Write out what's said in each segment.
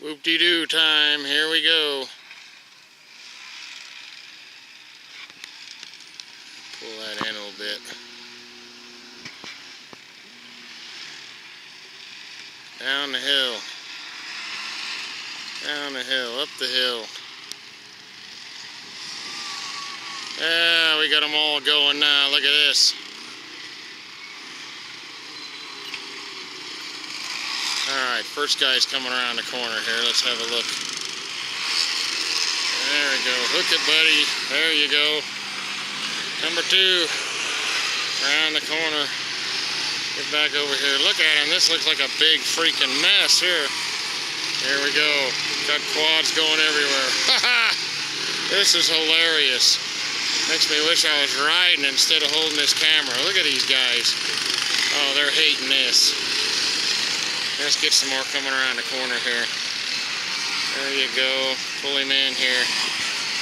Whoop-de-doo time, here we go. Pull that in a little bit. Down the hill. Down the hill, up the hill. Yeah, we got them all going now, look at this. Alright, first guy's coming around the corner here. Let's have a look. There we go. Hook it, buddy. There you go. Number 2. Around the corner. Get back over here. Look at him. This looks like a big freaking mess here. There we go. Got quads going everywhere. Haha! This is hilarious. Makes me wish I was riding instead of holding this camera. Look at these guys. Oh, they're hating this. Let's get some more coming around the corner here. There you go. Pull him in here.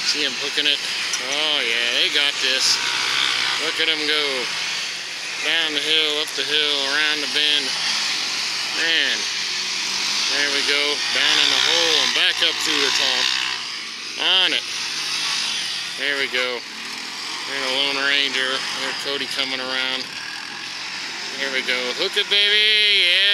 See him hooking it? Oh yeah, they got this. Look at him go. Down the hill, up the hill, around the bend. Man. There we go. Down in the hole and back up through the top. On it. There we go. There's a Lone Ranger. There's Cody coming around. Here we go. Hook it, baby. Yeah.